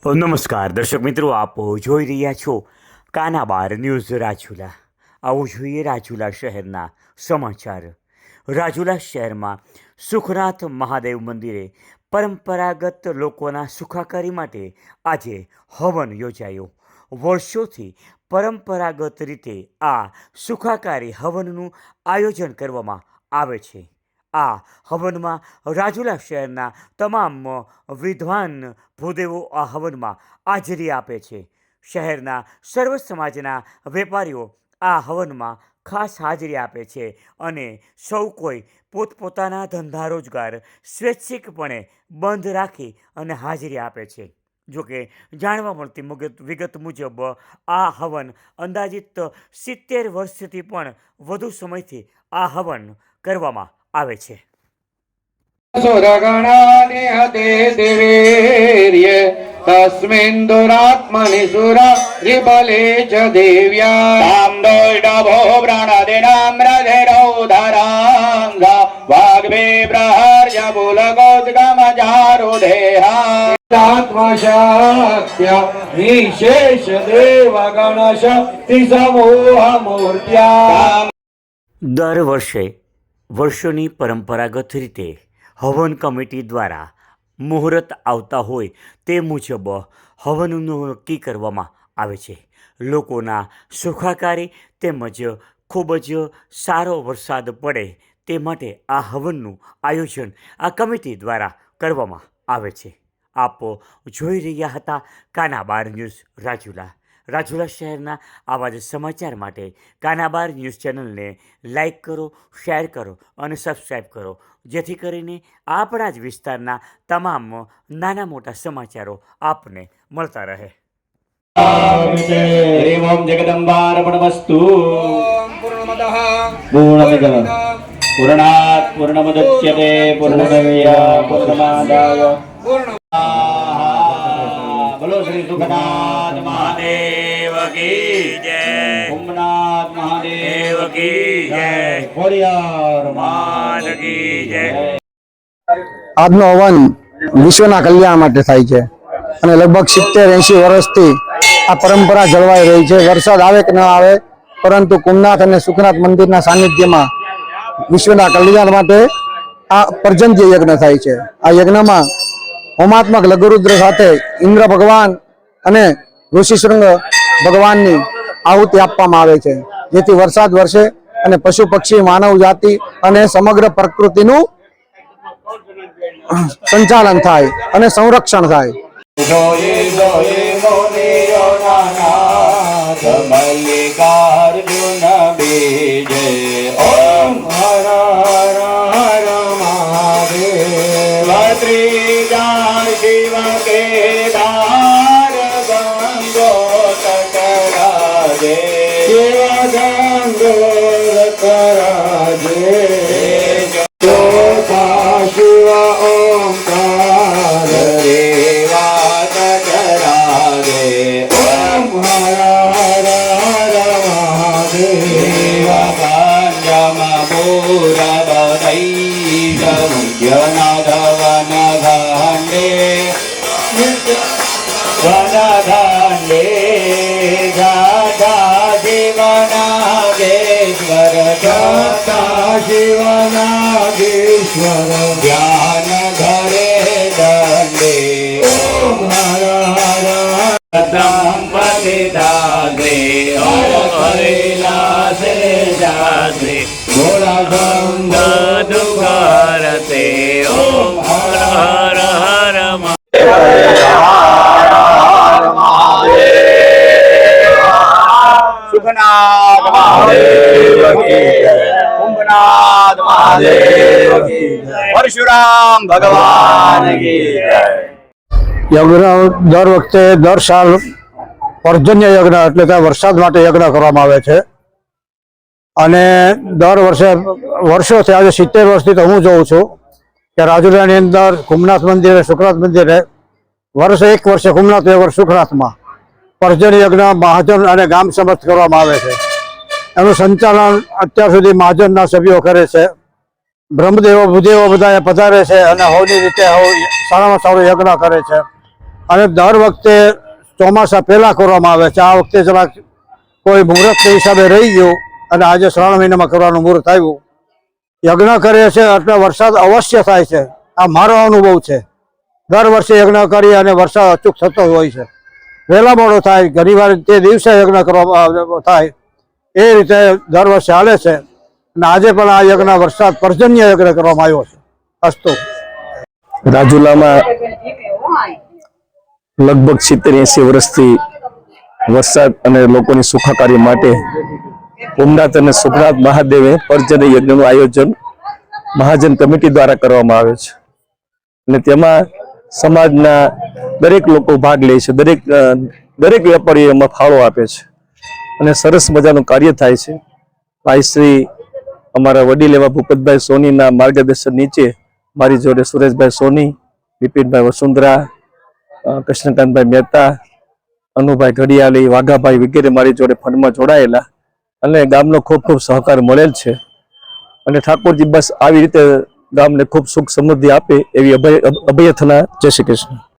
નમસ્કાર દર્શક મિત્રો, આપ જોઈ રહ્યા છો કાનાબાર ન્યૂઝ રાજુલા. આવો જોઈએ રાજુલા શહેરના સમાચાર. રાજુલા શહેરમાં સુખનાથ મહાદેવ મંદિરે પરંપરાગત લોકોના સુખાકારી માટે આજે હવન યોજાયો. વર્ષોથી પરંપરાગત રીતે આ સુખાકારી હવનનું આયોજન કરવામાં આવે છે. આ હવનમાં રાજુલા શહેરના તમામ વિદ્વાન ભૂદેવો આ હવનમાં હાજરી આપે છે. શહેરના સર્વ સમાજના વેપારીઓ આ હવનમાં ખાસ હાજરી આપે છે અને સૌ કોઈ પોતપોતાના ધંધા રોજગાર સ્વૈચ્છિકપણે બંધ રાખી અને હાજરી આપે છે. જોકે જાણવા મળતી વિગત મુજબ આ હવન અંદાજિત 70 વર્ષથી પણ વધુ સમયથી આ હવન કરવામાં આવે છે. સુરગણાને હતે દેવેર્ય તસ્મિन् दुरात्मनि सुरा विबले च देव्या तां दोष्टभो व्रणदिनाम्रधिरौधराङ्गा वाग्विप्रहर्य बुलगोद्गमजारुदेहा आत्मशक्त्या विशेष देवगणशक्ति समूहमूर्त्या. દર વર્ષોની પરંપરાગત રીતે હવન કમિટી દ્વારા મુહૂર્ત આવતા હોય તે મુજબ હવનનું નક્કી કરવામાં આવે છે. લોકોના સુખાકારી તેમજ ખૂબ જ સારો વરસાદ પડે તે માટે આ હવનનું આયોજન આ કમિટી દ્વારા કરવામાં આવે છે. આપ જોઈ રહ્યા હતા કાનાબાર ન્યૂઝ રાજુલા. રાજુલા શહેરના આવા જ સમાચાર માટે કાનાબાર ન્યૂઝ ચેનલને લાઈક કરો, શેર કરો અને સબસ્ક્રાઈબ કરો, જેથી કરીને આપણા જ વિસ્તારના તમામ નાના મોટા સમાચારો આપને મળતા રહે. हरिः ओं जगदम्बार्पणमस्तु. पूर्णमदः पूर्णात् पूर्णमुदच्यते पूर्णमेव पूर्णमादाय बोलो श्री सुखनाथ महादेव की जय. ओमनाथ महादेव की जय. खोडियार मात की जय. આજનો હવન વિશ્વના કલ્યાણ માટે થાય છે અને લગભગ 70-80 વર્ષથી આ પરંપરા જળવાઈ રહી છે. વરસાદ આવે કે ન આવે, પરંતુ કુમનાથ અને સુખનાથ મંદિરના સાનિધ્યમાં વિશ્વના કલ્યાણ માટે આ પર્જન્ય યજ્ઞ થાય છે. આ યજ્ઞમાં હોમાત્મક લઘુરુદ્ર સાથે ઇન્દ્ર ભગવાન અને ઋષિશૃંગ ભગવાનની આહુતિ આપવામાં આવે છે, જેથી વરસાદ વરસે અને પશુ પક્ષી, માનવ જાતિ અને સમગ્ર પ્રકૃતિનું સંચાલન થાય અને સંરક્ષણ થાય. મલ્લિકાર્જુન બીજે ઓમ હર હર હર મહાદેવ. ત્રીજા શિવ કેદાર ગંગો તટરાજે શિવ ગંગો તટરાજે શિવ ઓમકાર રેવા તટરાજે ઓમ હર હર હર મહાદેવ. પંચમ પૂરબદૈ જનધવન ઘાંડે વનઘાંડે જાતા શિવનાગેશ્વર જાતા શિવનાગેશ્વર ધ્યાન ઘરે દંડે ઓમ હર હર દંપતિ દાગ્રે હર હરિલાસે જાગ્રે ભોળા ગંગા દુઘારતે ઓમ હર હર હર સુખનાથ મહાદેવ કી જય. ઓમનાથ મહાદેવ કી જય. પરશુરામ ભગવાન કી જય. યજ્ઞ દર વખતે દર સાલ પર્જન્ય યજ્ઞ એટલે કે વરસાદ માટે યજ્ઞ કરવામાં આવે છે અને દર વર્ષોથી આજે 70 વર્ષથી તો હું જોઉં છું કે રાજુલાની અંદર કુમનાથ મંદિરે, સુખનાથ મંદિરે એક વર્ષે કુમનાથ, એક વર્ષ સુખનાથમાં પર્જન્ય યજ્ઞ મહાજન અને ગામ સમક્ષ કરવામાં આવે છે. એનું સંચાલન અત્યાર સુધી મહાજનના સભ્યો કરે છે. બ્રહ્મદેવો ભૂદેવો બધા પધારે છે અને હોની રીતે સારામાં સારો યજ્ઞ કરે છે. અને દર વખતે ચોમાસા પહેલા કરવામાં આવે છે. આ વખતે જરાક કોઈ મુહૂર્તના હિસાબે રહી ગયું અને આજે શ્રાવણ મહિનામાં કરવાનું મુહૂર્ત આવ્યું. યજ્ઞ કરે છે એટલે વરસાદ અવશ્ય થાય છે. આ મારો અનુભવ છે. દર વર્ષે યજ્ઞ કરી અને વરસાદ અચૂક થતો હોય છે. વહેલા મોડો થાય, ઘણીવાર તે દિવસે યજ્ઞ કરવામાં થાય. એ રીતે દર વર્ષે હાલે છે અને આજે પણ આ યજ્ઞ વરસાદ પર્જન્ય યજ્ઞ કરવામાં આવ્યો છે. અસ્તુ. રાજુલામાં લગભગ 70-80 વર્ષથી વરસાદ અને લોકોની સુખાકારી માટે સોમનાથ અને સુખનાથ મહાદેવે પર્જન્ય યજ્ઞનું આયોજન મહાજન કમિટી દ્વારા કરવામાં આવે છે અને તેમાં સમાજના દરેક લોકો ભાગ લે છે. દરેક વેપારીઓ એમાં ફાળો આપે છે અને સરસ મજાનું કાર્ય થાય છે. ભાઈ શ્રી અમારા વડીલ એવા ભૂપતભાઈ સોનીના માર્ગદર્શન નીચે મારી જોડે સુરેશભાઈ સોની, બિપિનભાઈ વસુંધરા, કૃષ્ણકાંતભાઈ મહેતા, અનુભાઈ ઘડિયાળી, વાઘાભાઈ વગેરે મારી જોડે ફંડમાં જોડાયેલા અને ગામનો ખૂબ ખૂબ સહકાર મળેલ છે. અને ઠાકોરજી બસ આવી રીતે ગામને ખૂબ સુખ સમૃદ્ધિ આપે એવી અભ્યર્થના. જય શ્રી કૃષ્ણ.